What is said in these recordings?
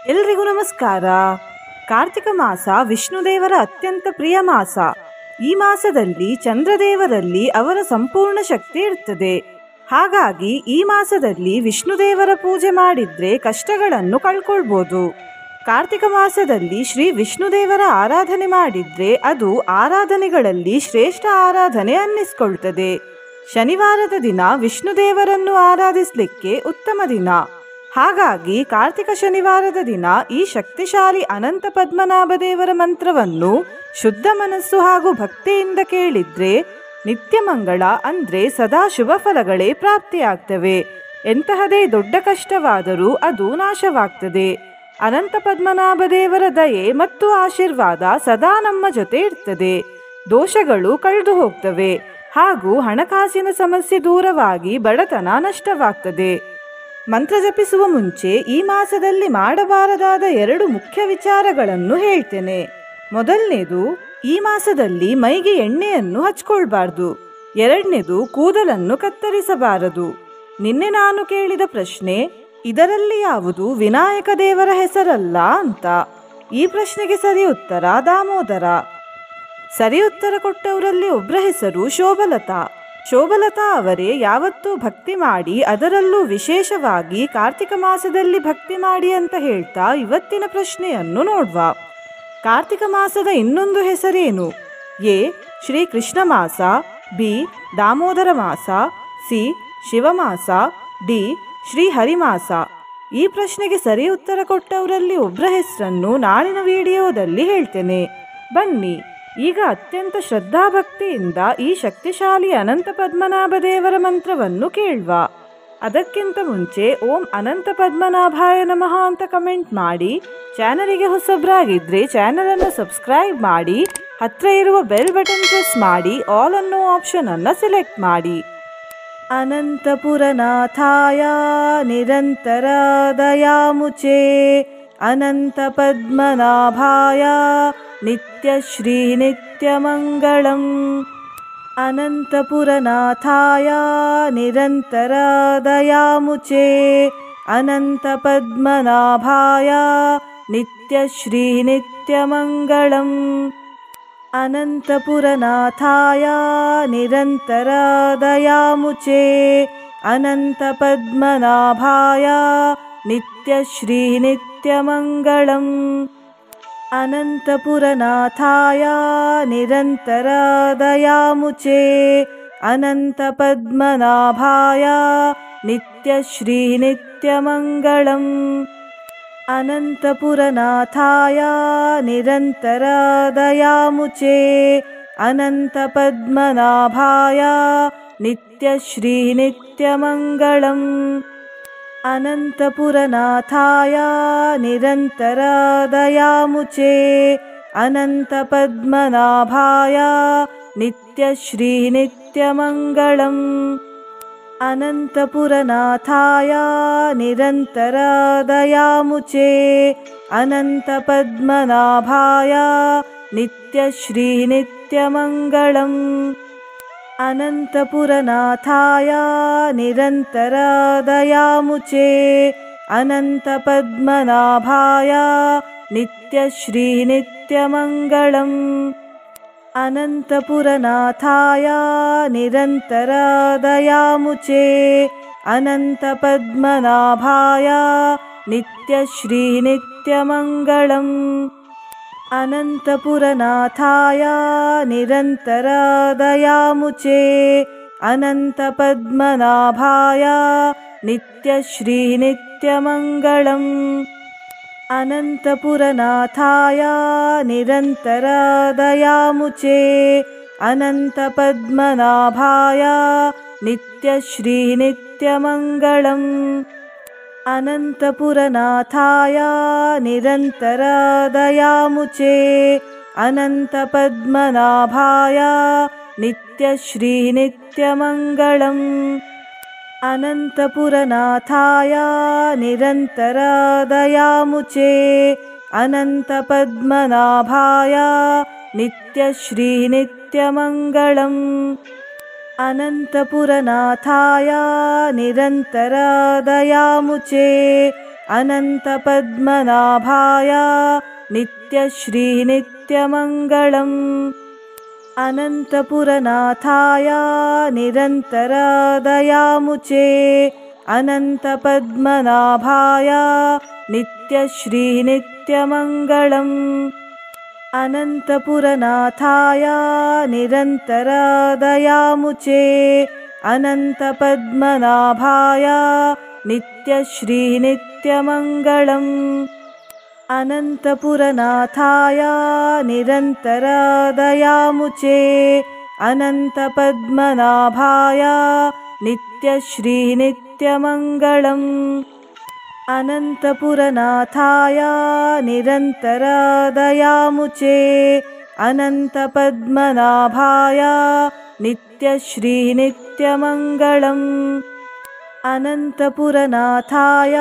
ಎಲ್ರಿಗೂ ನಮಸ್ಕಾರ. ಕಾರ್ತಿಕ ಮಾಸ ವಿಷ್ಣುದೇವರ ಅತ್ಯಂತ ಪ್ರಿಯ ಮಾಸ. ಈ ಮಾಸದಲ್ಲಿ ಚಂದ್ರದೇವರಲ್ಲಿ ಅವರ ಸಂಪೂರ್ಣ ಶಕ್ತಿ ಇರ್ತದೆ. ಹಾಗಾಗಿ ಈ ಮಾಸದಲ್ಲಿ ವಿಷ್ಣುದೇವರ ಪೂಜೆ ಮಾಡಿದ್ರೆ ಕಷ್ಟಗಳನ್ನು ಕಳ್ಕೊಳ್ಬೋದು. ಕಾರ್ತಿಕ ಮಾಸದಲ್ಲಿ ಶ್ರೀ ವಿಷ್ಣುದೇವರ ಆರಾಧನೆ ಮಾಡಿದ್ರೆ ಅದು ಆರಾಧನೆಗಳಲ್ಲಿ ಶ್ರೇಷ್ಠ ಆರಾಧನೆ ಅನ್ನಿಸ್ಕೊಳ್ತದೆ. ಶನಿವಾರದ ದಿನ ವಿಷ್ಣುದೇವರನ್ನು ಆರಾಧಿಸಲಿಕ್ಕೆ ಉತ್ತಮ ದಿನ. ಹಾಗಾಗಿ ಕಾರ್ತಿಕ ಶನಿವಾರದ ದಿನ ಈ ಶಕ್ತಿಶಾಲಿ ಅನಂತ ಪದ್ಮನಾಭ ದೇವರ ಮಂತ್ರವನ್ನು ಶುದ್ಧ ಮನಸ್ಸು ಹಾಗೂ ಭಕ್ತಿಯಿಂದ ಕೇಳಿದ್ರೆ ನಿತ್ಯ ಮಂಗಳ ಅಂದ್ರೆ ಸದಾ ಶುಭ ಫಲಗಳೇ ಪ್ರಾಪ್ತಿಯಾಗ್ತವೆ. ಎಂತಹದೇ ದೊಡ್ಡ ಕಷ್ಟವಾದರೂ ಅದು ನಾಶವಾಗ್ತದೆ. ಅನಂತ ಪದ್ಮನಾಭ ದೇವರ ದಯೆ ಮತ್ತು ಆಶೀರ್ವಾದ ಸದಾ ನಮ್ಮ ಜೊತೆ ಇರ್ತದೆ. ದೋಷಗಳು ಕಳೆದು ಹೋಗ್ತವೆ ಹಾಗೂ ಹಣಕಾಸಿನ ಸಮಸ್ಯೆ ದೂರವಾಗಿ ಬಡತನ ನಷ್ಟವಾಗ್ತದೆ. ಮಂತ್ರ ಜಪಿಸುವ ಮುಂಚೆ ಈ ಮಾಸದಲ್ಲಿ ಮಾಡಬಾರದಾದ 2 ಮುಖ್ಯ ವಿಚಾರಗಳನ್ನು ಹೇಳ್ತೇನೆ. ಮೊದಲನೇದು, ಈ ಮಾಸದಲ್ಲಿ ಮೈಗೆ ಎಣ್ಣೆಯನ್ನು ಹಚ್ಕೊಳ್ಬಾರ್ದು. ಎರಡನೇದು, ಕೂದಲನ್ನು ಕತ್ತರಿಸಬಾರದು. ನಿನ್ನೆ ನಾನು ಕೇಳಿದ ಪ್ರಶ್ನೆ, ಇದರಲ್ಲಿ ಯಾವುದು ವಿನಾಯಕ ದೇವರ ಹೆಸರಲ್ಲ ಅಂತ. ಈ ಪ್ರಶ್ನೆಗೆ ಸರಿ ಉತ್ತರ ದಾಮೋದರ. ಸರಿ ಉತ್ತರ ಕೊಟ್ಟವರಲ್ಲಿ ಒಬ್ಬರ ಹೆಸರು ಶೋಭಲತಾ. ಶೋಭಲತಾ ಅವರೇ ಯಾವತ್ತೂ ಭಕ್ತಿ ಮಾಡಿ, ಅದರಲ್ಲೂ ವಿಶೇಷವಾಗಿ ಕಾರ್ತಿಕ ಮಾಸದಲ್ಲಿ ಭಕ್ತಿ ಮಾಡಿ ಅಂತ ಹೇಳ್ತಾ ಇವತ್ತಿನ ಪ್ರಶ್ನೆಯನ್ನು ನೋಡುವ. ಕಾರ್ತಿಕ ಮಾಸದ ಇನ್ನೊಂದು ಹೆಸರೇನು? ಎ. ಶ್ರೀ ಕೃಷ್ಣ ಮಾಸ, ಬಿ. ದಾಮೋದರ ಮಾಸ, ಸಿ. ಶಿವಮಾಸ, ಡಿ. ಶ್ರೀ ಹರಿಮಾಸ. ಈ ಪ್ರಶ್ನೆಗೆ ಸರಿ ಉತ್ತರ ಕೊಟ್ಟವರಲ್ಲಿ ಒಬ್ಬರ ಹೆಸರನ್ನು ನಾಳಿನ ವಿಡಿಯೋದಲ್ಲಿ ಹೇಳ್ತೇನೆ. ಬನ್ನಿ ಈಗ ಅತ್ಯಂತ ಶ್ರದ್ಧಾಭಕ್ತಿಯಿಂದ ಈ ಶಕ್ತಿಶಾಲಿ ಅನಂತ ಪದ್ಮನಾಭ ದೇವರ ಮಂತ್ರವನ್ನು ಕೇಳುವ. ಅದಕ್ಕಿಂತ ಮುಂಚೆ ಓಂ ಅನಂತ ಪದ್ಮನಾಭಾಯ ನಮಃ ಅಂತ ಕಮೆಂಟ್ ಮಾಡಿ, ಚಾನಲಿಗೆ ಹೊಸಬ್ರಾಗಿದ್ರೆ ಚಾನಲನ್ನು ಸಬ್ಸ್ಕ್ರೈಬ್ ಮಾಡಿ, ಹತ್ರ ಇರುವ ಬೆಲ್ ಬಟನ್ ಪ್ರೆಸ್ ಮಾಡಿ, ಆಲ್ ಅನ್ನೋ ಆಪ್ಷನ್ ಅನ್ನು ಸೆಲೆಕ್ಟ್ ಮಾಡಿ. ಅನಂತಪುರನಾಥಾಯ ನಿರಂತರ ದಯಾಮುಚೇ ಅನಂತ ಪದ್ಮನಾಭಾಯ ನಿತ್ಯಶ್ರೀ ನಿತ್ಯಮಂಗಳಂ. ಅನಂತಪುರನಾಥಾಯ ನಿರಂತರ ದಯಾಮುಚೇ ಅನಂತ ಪದ್ಮನಾಭಾಯ ನಿತ್ಯಶ್ರೀ ನಿತ್ಯಮಂಗಳಂ. ಅನಂತಪುರನಾಥಾಯ ನಿರಂತರ ದಯಾಮುಚೇ ಅನಂತ ಪದ್ಮನಾಭಾಯ ನಿತ್ಯಶ್ರೀ ನಿತ್ಯಮಂಗಳಂ. ಅನಂತಪುರನಾಥಾಯ ನಿರಂತರ ದಯಾಮುಚೇ ಅನಂತ ಪದ್ಮನಾಭಾಯ ನಿತ್ಯಶ್ರೀ ನಿತ್ಯಮಂಗಳಂ. ಅನಂತಪುರನಾಥಾಯ ನಿರಂತರ ದಯಾಮುಚೇ ಅನಂತ ಪದ್ಮನಾಭಾಯ ನಿತ್ಯಶ್ರೀ ನಿತ್ಯಮಂಗಳಂ. ಅನಂತಪುರನಾಥಾಯ ನಿರಂತರ ದಯಾಮುಚೇ ಅನಂತ ಪದ್ಮನಾಭಾಯ ನಿತ್ಯಶ್ರೀ ನಿತ್ಯಮಂಗಳಂ. ಅನಂತಪುರನಾಥಾಯ ನಿರಂತರ ದಯಾಮುಚೇ ಅನಂತ ಪದ್ಮನಾಭಾಯ ನಿತ್ಯಶ್ರೀ ನಿತ್ಯಮಂಗಳಂ. ಅನಂತಪುರನಾಥಾಯ ನಿರಂತರ ದಯಾಮುಚೇ ಅನಂತ ಪದ್ಮನಾಭಾಯ ನಿತ್ಯಶ್ರೀ ನಿತ್ಯಮಂಗಳಂ. ಅನಂತಪುರನಾಥಾಯ ನಿರಂತರ ದಯಾಮುಚೇ ಅನಂತ ಪದ್ಮನಾಭಾಯ ನಿತ್ಯಶ್ರೀ ನಿತ್ಯಮಂಗಳಂ. ಅನಂತಪುರನಾಥಾಯ ನಿರಂತರ ದಯಾಮುಚೇ ಅನಂತ ಪದ್ಮನಾಭಾಯ ನಿತ್ಯಶ್ರೀ ನಿತ್ಯಮಂಗಳಂ. ಅನಂತಪುರನಾಥಾಯ ನಿರಂತರ ದಯಾಮುಚೇ ಅನಂತ ಪದ್ಮನಾಭಾಯ ನಿತ್ಯಶ್ರೀ ನಿತ್ಯಮಂಗಳಂ. ಅನಂತಪುರನಾಥಾಯ ನಿರಂತರ ದಯಾಮುಚೇ ಅನಂತ ಪದ್ಮನಾಭಾಯ ನಿತ್ಯಶ್ರೀ ನಿತ್ಯಮಂಗಳಂ. ಅನಂತಪುರನಾಥಾಯ ನಿರಂತರ ದಯಾಮುಚೇ ಅನಂತ ಪದ್ಮನಾಭಾಯ ನಿತ್ಯಶ್ರೀ ನಿತ್ಯಮಂಗಳಂ. ಅನಂತಪುರನಾಥಾಯ ನಿರಂತರ ದಯಾಮುಚೇ अनन्तपद्मनाभाय नित्यश्री नित्यमङ्गलम् अनन्तपुरनाथाय निरन्तरदयामुचे अनन्तपद्मनाभाय नित्यश्री नित्यमङ्गलम् अनन्तपुरनाथाय निरन्तरदयामुचे अनन्तपद्मनाभाय नित्यश्री नित्यमङ्गलम् अनन्तपुरनाथाय निरन्तरदयामुचे अनन्तपद्मनाभाय नित्यश्री नित्यमङ्गलम् अनन्तपुरनाथाय निरन्तरदयामुचे अनन्तपद्मनाभाय नित्यश्री नित्यमङ्गलम् अनन्तपुरनाथाय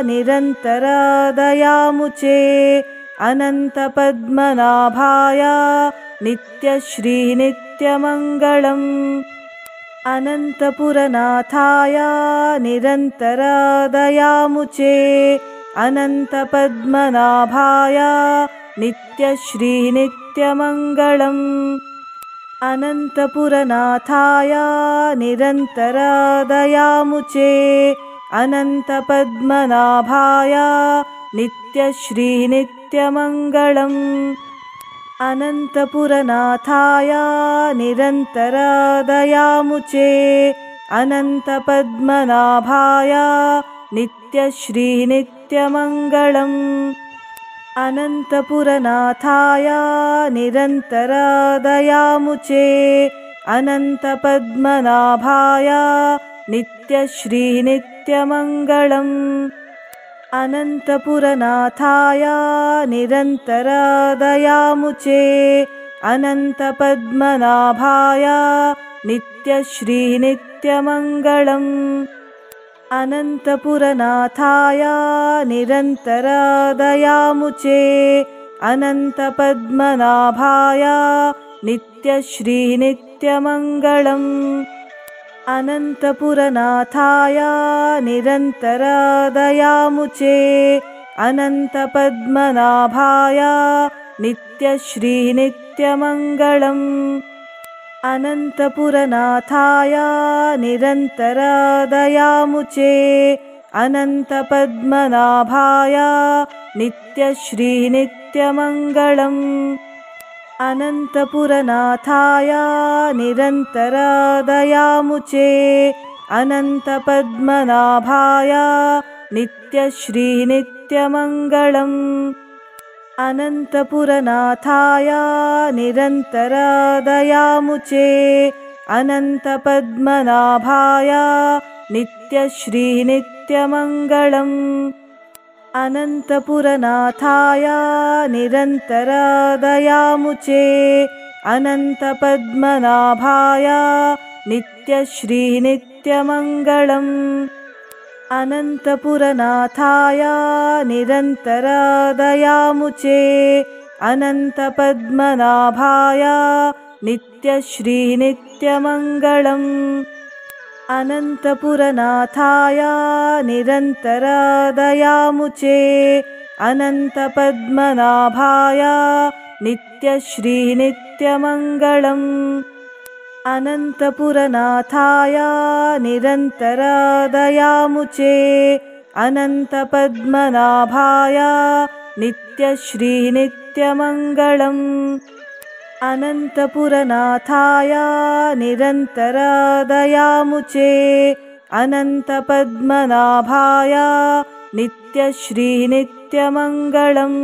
निरन्तरदयामुचे अनन्तपद्मनाभाय नित्यश्री नित्यमङ्गलम् अनन्तपुरनाथाय निरन्तरदयामुचे अनन्तपद्मनाभाय नित्यश्री नित्यमङ्गलम् अनन्तपुरनाथाय निरन्तरदयामुचे अनन्तपद्मनाभाय नित्यश्री नित्यमङ्गलम् अनन्तपुरनाथाय निरन्तरदयामुचे अनन्तपद्मनाभाय नित्यश्री नित्यमङ्गलम् अनन्तपुरनाथाय निरन्तरदयामुचे अनन्तपद्मनाभाय नित्यश्री नित्यमङ्गलम् अनन्तपुरनाथाय निरन्तरदयामुचे अनन्तपद्मनाभाय नित्यश्री नित्यमङ्गलम् अनन्तपुरनाथाय निरन्तरदयामुचे अनन्तपद्मनाभाय नित्यश्री नित्यमङ्गलम् अनन्तपुरनाथाय निरन्तरदयामुचे अनन्तपद्मनाभाय नित्यश्री नित्यमङ्गलम् अनन्तपुरनाथाय निरन्तरदयामुचे अनन्तपद्मनाभाय नित्यश्री नित्यमङ्गलम् अनन्तपुरनाथाय निरन्तरदयामुचे अनन्तपद्मनाभाय नित्यश्री नित्यमङ्गलम् अनन्तपुरनाथाय निरन्तरदयामुचे अनन्तपद्मनाभाय नित्यश्री नित्यमङ्गलम् अनन्तपुरनाथाय निरन्तरदयामुचे अनन्तपद्मनाभाय नित्यश्री नित्यमङ्गलम् अनन्तपुरनाथाय निरन्तरदयामुचे अनन्तपद्मनाभाय नित्यश्री नित्यमङ्गलम् अनन्तपुरनाथाय निरन्तरदयामुचे अनन्तपद्मनाभाय नित्यश्री नित्यमङ्गलम् अनन्तपुरनाथाय निरन्तरदयामुचे अनन्तपद्मनाभाय नित्यश्री नित्यमङ्गलम् अनन्तपुरनाथाय निरन्तरदयामुचे अनन्तपद्मनाभाय नित्यश्री नित्यमङ्गलम्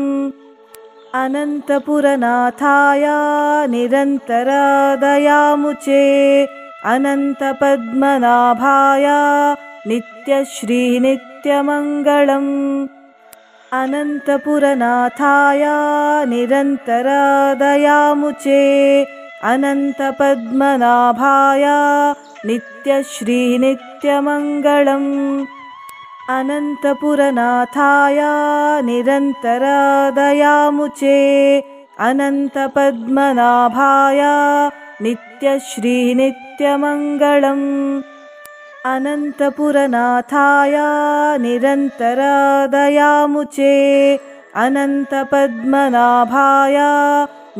अनन्तपुरनाथाय निरन्तरदयामुचे अनन्तपद्मनाभाय नित्यश्री नित्यमङ्गलम् अनन्तपुरनाथाय निरन्तरदयामुचे अनन्तपद्मनाभाय नित्यश्री नित्यमङ्गलम् अनन्तपुरनाथाय निरन्तरदयामुचे अनन्तपद्मनाभाय नित्यश्री नित्यमङ्गलम् अनन्तपुरनाथाय निरन्तरदयामुचे अनन्तपद्मनाभाय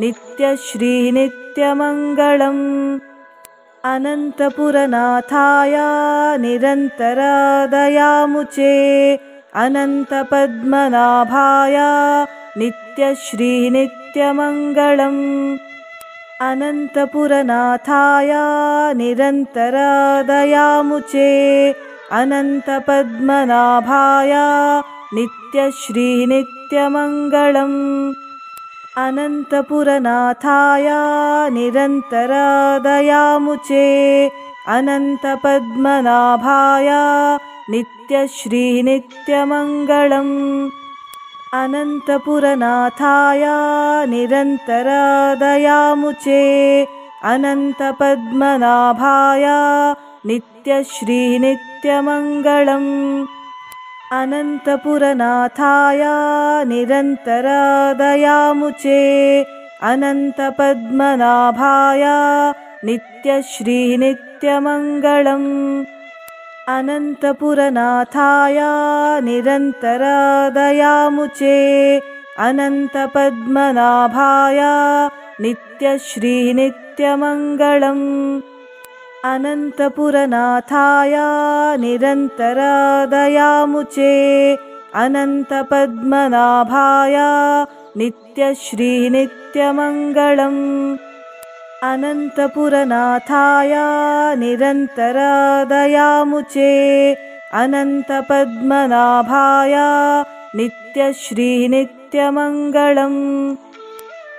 नित्यश्रीनित्यमङ्गलम् अनन्तपुरनाथाय निरन्तरदयामुचे अनन्तपद्मनाभाय नित्यश्रीनित्यमङ्गलम् अनन्तपुरनाथाय निरन्तरदयामुचे अनन्तपद्मनाभाय नित्यश्रीनित्यमङ्गलम् अनन्तपुरनाथाय निरन्तरदयामुचे अनन्तपद्मनाभाय नित्यश्रीनित्यमङ्गलम् अनन्तपुरनाथाय निरन्तरदयामुचे अनन्तपद्मनाभाय नित्यश्रीनित्यमङ्गलम् अनन्तपुरनाथाय निरन्तरदयामुचे अनन्तपद्मनाभाय नित्यश्रीनित्यमङ्गलम् अनन्तपुरनाथाय निरन्तरदयामुचे अनन्तपद्मनाभाय नित्यश्रीनित्यमङ्गलम् अनन्तपुरनाथाय निरन्तरदयामुचे अनन्तपद्मनाभाय नित्यश्रीनित्यमङ्गलम् अनन्तपुरनाथाय निरन्तरदयामुचे अनन्तपद्मनाभाय नित्यश्रीनित्यमङ्गलम्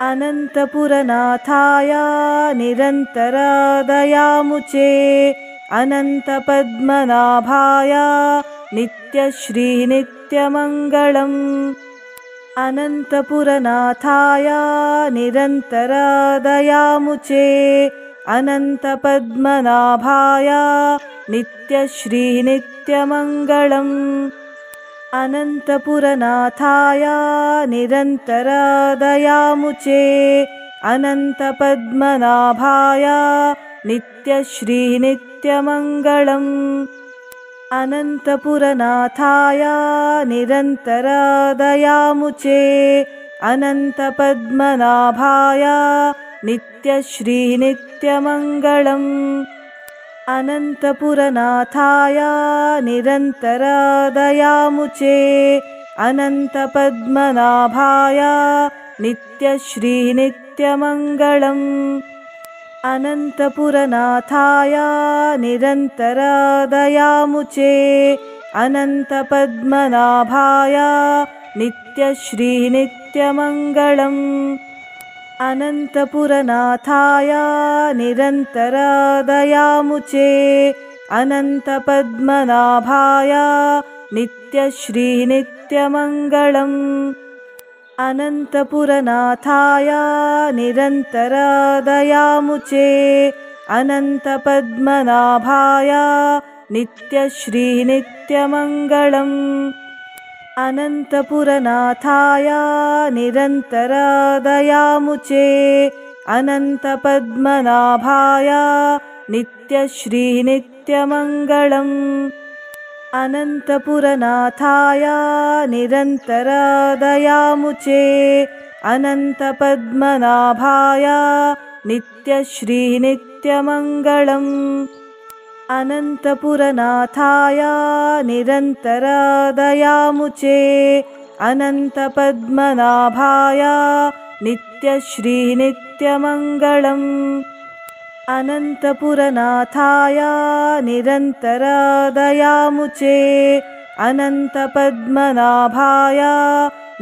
अनन्तपुरनाथाय निरन्तरदयामुचे अनन्तपद्मनाभाय नित्यश्रीनित्यमङ्गलम् अनन्तपुरनाथाय निरन्तरदयामुचे अनन्तपद्मनाभाय नित्यश्रीनित्यमङ्गलम् अनन्तपुरनाथाय निरन्तरदयामुचे अनन्तपद्मनाभाय नित्यश्रीनित्यमङ्गलम् अनन्तपुरनाथाय निरन्तरदयामुचे अनन्तपद्मनाभाय नित्यश्रीनित्यमङ्गलम् अनन्तपुरनाथाय निरन्तरदयामुचे अनन्तपद्मनाभाय नित्यश्रीनित्यमङ्गलम् अनन्तपुरनाथाय निरन्तरदयामुचे अनन्तपद्मनाभाय नित्यश्रीनित्यमङ्गलम् अनन्तपुरनाथाय निरन्तरदयामुचे अनन्तपद्मनाभाय नित्यश्रीनित्यमङ्गलम् अनन्तपुरनाथाय निरन्तरदयामुचे अनन्तपद्मनाभाय नित्यश्रीनित्यमङ्गलम् अनन्तपुरनाथाय निरन्तरदयामुचे अनन्तपद्मनाभाय नित्यश्रीनित्यमङ्गलम् अनन्तपुरनाथाय निरन्तरदयामुचे अनन्तपद्मनाभाय नित्यश्रीनित्यमङ्गलम् अनन्तपुरनाथाय निरन्तरदयामुचे अनन्तपद्मनाभाय नित्यश्रीनित्यमङ्गलम् अनन्तपुरनाथाय निरन्तरदयामुचे अनन्तपद्मनाभाय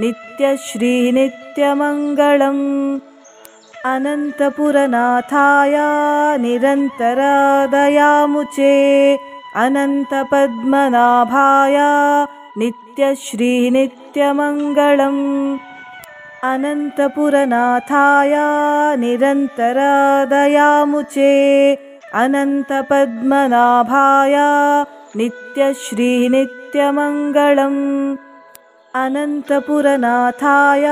नित्यश्रीनित्यमङ्गलम् अनन्तपुरनाथाय निरन्तरदयामुचे अनन्तपद्मनाभाय नित्यश्रीनित्यमङ्गलम् अनन्तपुरनाथाय निरन्तरदयामुचे अनन्तपद्मनाभाय नित्यश्रीनित्यमङ्गलम् अनन्तपुरनाथाय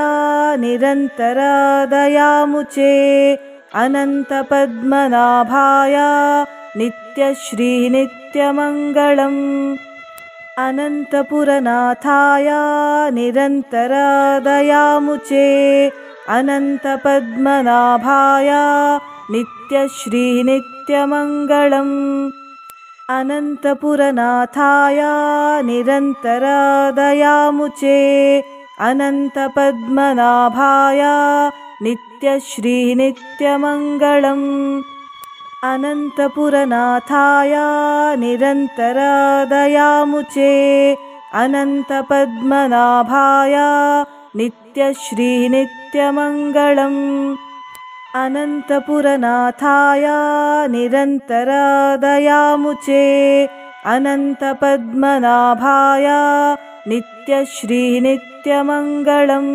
निरन्तरदयामुचे अनन्तपद्मनाभाय नित्यश्रीनित्यमङ्गलम् नित्यमङ्गलम् अनन्तपुरनाथाय निरन्तरदयामुचे अनन्तपद्मनाभाय नित्यश्रीनित्यमङ्गलम् अनन्तपुरनाथाय निरन्तरदयामुचे अनन्तपद्मनाभाय नित्यश्रीनित्यमङ्गलम् अनन्तपुरनाथाय निरन्तरदयामुचे अनन्तपद्मनाभाय नित्यश्रीनित्यमङ्गलम् अनन्तपुरनाथाय निरन्तरदयामुचे अनन्तपद्मनाभाय नित्यश्रीनित्यमङ्गलम्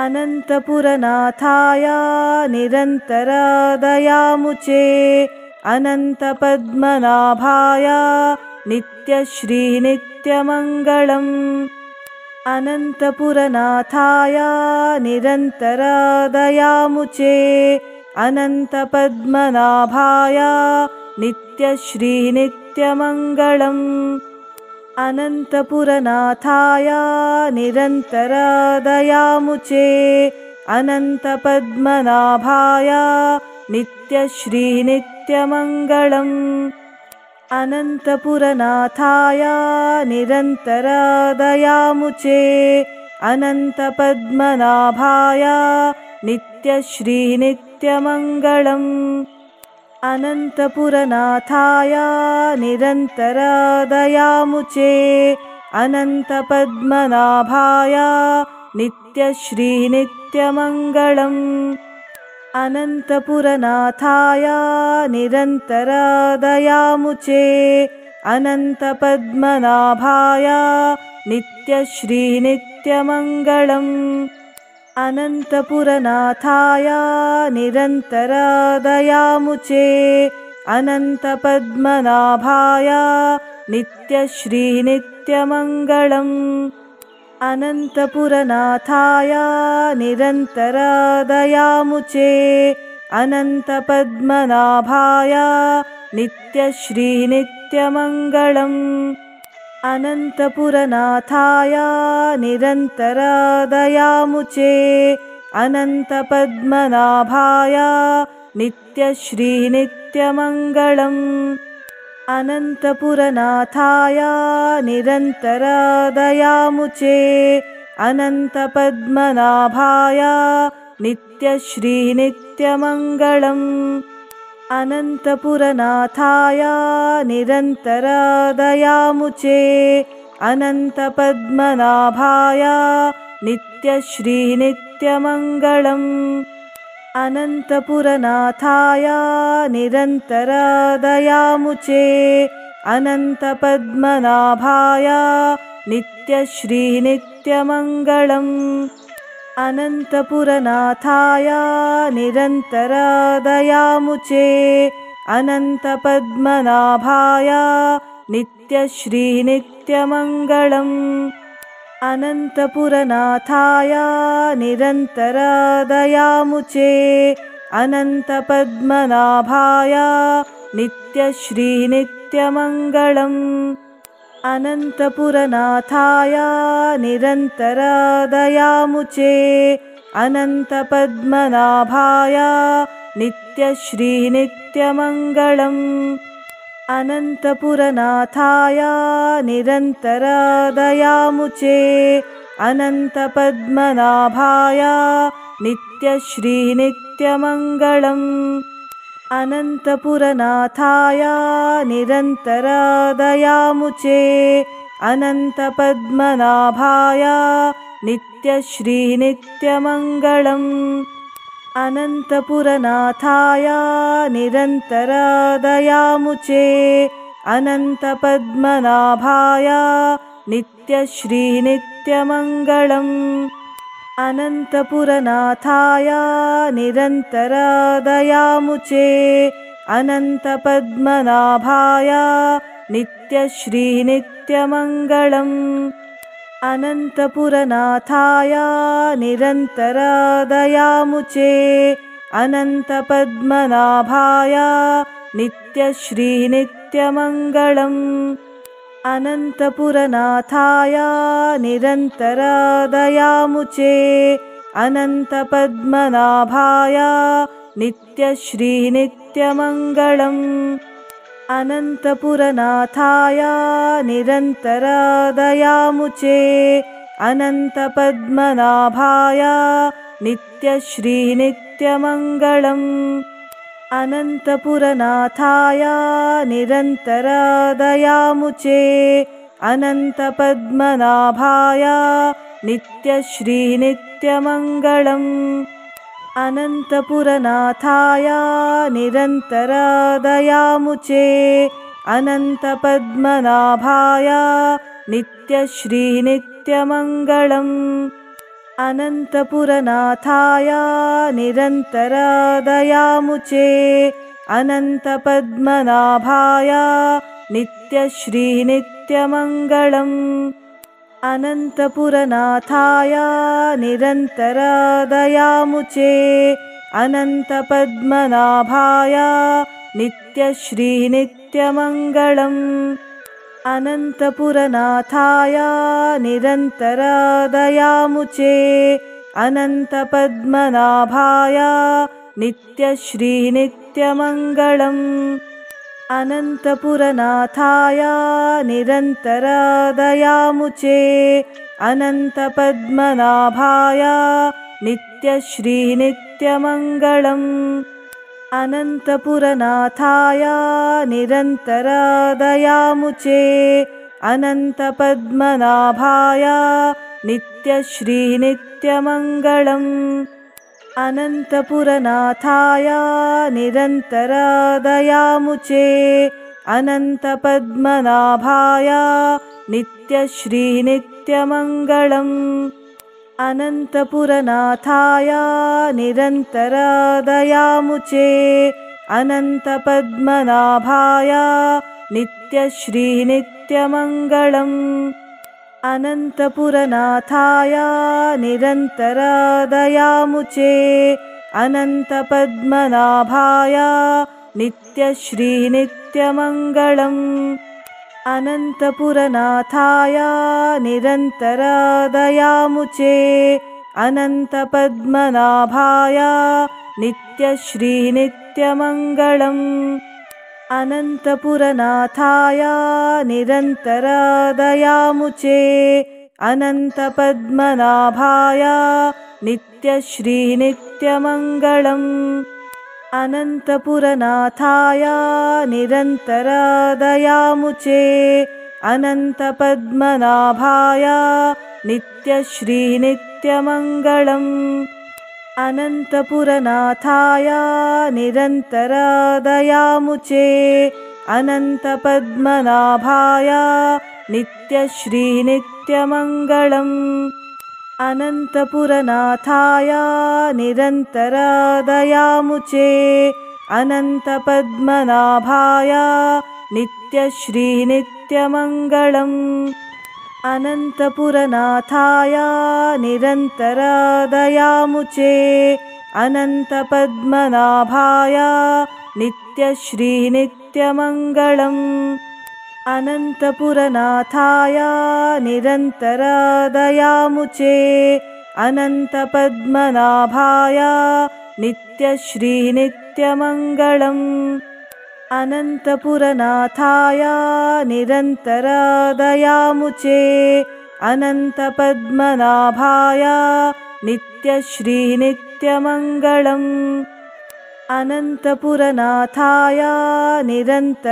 अनन्तपुरनाथाय निरन्तरदयामुचे अनन्तपद्मनाभाय नित्यश्रीनित्यमङ्गलम् अनन्तपुरनाथाय निरन्तरदयामुचे अनन्तपद्मनाभाय नित्यश्रीनित्यमङ्गलम् अनन्तपुरनाथाय निरन्तरदयामुचे अनन्तपद्मनाभाय नित्यश्रीनित्यमङ्गलम् अनन्तपुरनाथाय निरन्तरदयामुचे अनन्तपद्मनाभाय नित्यश्रीनित्यमङ्गलम् अनन्तपुरनाथाय निरन्तरदयामुचे अनन्तपद्मनाभाय नित्यश्रीनित्यमङ्गलम् अनन्तपुरनाथाय निरन्तरदयामुचे अनन्तपद्मनाभाय नित्यश्रीनित्यमङ्गलम् अनन्तपुरनाथाय निरन्तरदयामुचे अनन्तपद्मनाभाय नित्यश्रीनित्यमङ्गलम् अनन्तपुरनाथाय निरन्तरदयामुचे अनन्तपद्मनाभाय नित्यश्रीनित्यमङ्गलम् अनन्तपुरनाथाय निरन्तरदयामुचे अनन्तपद्मनाभाय नित्यश्रीनित्यमङ्गलम् अनन्तपुरनाथाय निरन्तरदयामुचे अनन्तपद्मनाभाय नित्यश्रीनित्यमङ्गलम् अनन्तपुरनाथाय निरन्तरदयामुचे अनन्तपद्मनाभाय नित्यश्रीनित्यमङ्गलम् अनन्तपुरनाथाय निरन्तरदयामुचे अनन्तपद्मनाभाय नित्यश्रीनित्यमङ्गलम् अनन्तपुरनाथाय निरन्तरदयामुचे अनन्तपद्मनाभाय नित्यश्रीनित्यमङ्गलम् अनन्तपुरनाथाय निरन्तरदयामुचे अनन्तपद्मनाभाय नित्यश्रीनित्यमङ्गलम् अनन्तपुरनाथाय निरन्तरदयामुचे अनन्तपद्मनाभाय नित्यश्रीनित्यमङ्गलम् अनन्तपुरनाथाय निरन्तरदयामुचे अनन्तपद्मनाभाय नित्यश्रीनित्यमङ्गलम् अनन्तपुरनाथाय निरन्तरदयामुचे अनन्तपद्मनाभाय नित्यश्रीनित्यमङ्गलम् अनन्तपुरनाथाय निरन्तरदयामुचे अनन्तपद्मनाभाय नित्यश्रीनित्यमङ्गलम् अनन्तपुरनाथाय निरन्तरदयामुचे अनन्तपद्मनाभाय नित्यश्रीनित्यमङ्गलम् अनन्तपुरनाथाय निरन्तरदयामुचे अनन्तपद्मनाभाय नित्यश्रीनित्यमङ्गलम् नित्यमङ्गलम् अनन्तपुरनाथाय निरन्तरदयामुचे अनन्तपद्मनाभाय नित्यश्रीनित्यमङ्गलम् अनन्तपुरनाथाय निरन्तरदयामुचे अनन्तपद्मनाभाय नित्यश्रीनित्यमङ्गलम् अनन्तपुरनाथाय निरन्तरदयामुचे अनन्तपद्मनाभाय नित्यश्रीनित्यमङ्गलम् अनन्तपुरनाथाय निरन्तरदयामुचे अनन्तपद्मनाभाय नित्यश्रीनित्यमङ्गलम् अनन्तपुरनाथाय निरन्तरदयामुचे अनन्तपद्मनाभाय नित्यश्रीनित्यमङ्गलम् अनन्तपुरनाथाय निरन्तरदयामुचे अनन्तपद्मनाभाय नित्यश्रीनित्यमङ्गलम् अनन्तपुरनाथाय निरन्तरदयामुचे अनन्तपद्मनाभाय नित्यश्रीनित्यमङ्गलम् अनन्तपुरनाथाय निरन्तरदयामुचे अनन्तपद्मनाभाय नित्यश्रीनित्यमङ्गलम् अनन्तपुरनाथाय निरन्तरदयामुचे अनन्तपद्मनाभाय नित्यश्रीनित्यमङ्गलम् अनन्तपुरनाथाय निरन्तरदयामुचे अनन्तपद्मनाभाय नित्यश्रीनित्यमङ्गलम् अनन्तपुरनाथाय निरन्तरदयामुचे अनन्तपद्मनाभाय नित्यश्रीनित्यमङ्गलम् अनन्तपुरनाथाय निरन्तरदयामुचे अनन्तपद्मनाभाय नित्यश्रीनित्यमङ्गलम् अनन्तपुरनाथाय निरन्तरदयामुचे अनन्तपद्मनाभाय नित्यश्रीनित्यमङ्गलम् अनन्तपुरनाथाय निरन्तरदयामुचे अनन्तपद्मनाभाय नित्यश्रीनित्यमङ्गलम् अनन्तपुरनाथाय निरन्तरदयामुचे अनन्तपद्मनाभाय नित्यश्रीनित्यमङ्गलम् अनन्तपुरनाथाय निरन्तरदयामुचे अनन्तपद्मनाभाय नित्यश्रीनित्यमङ्गलम् अनन्तपुरनाथाय निरन्तरदयामुचे अनन्तपद्मनाभाय नित्यश्रीनित्यमङ्गलम् अनन्तपुरनाथाय निरन्तरदयामुचे अनन्तपद्मनाभाय नित्यश्रीनित्यमङ्गलम् अनन्तपुरनाथाय निरन्तरदयामुचे अनन्तपद्मनाभाय नित्यश्रीनित्यमङ्गलम् अनन्तपुरनाथाय निरन्तरदयामुचे अनन्तपद्मनाभाय नित्यश्रीनित्यमङ्गलम् अनन्तपुरनाथाय निरन्तरदयामुचे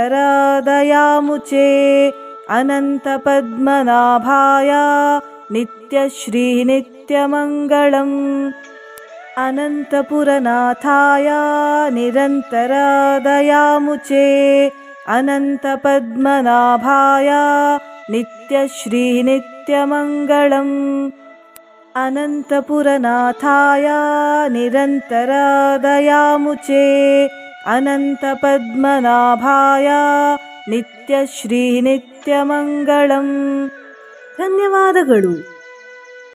अनन्तपद्मनाभाय नित्यश्रीनित्यमङ्गलम् अनन्तपुरनाथाय निरन्तरदयामुचे अनन्तपद्मनाभाय नित्यश्रीनित्यमङ्गलम् अनन्तपुरनाथाय निरन्तरदयामुचे अनन्तपद्मनाभाय नित्यश्रीनित्यमङ्गलम्। ಧನ್ಯವಾದಗಳು।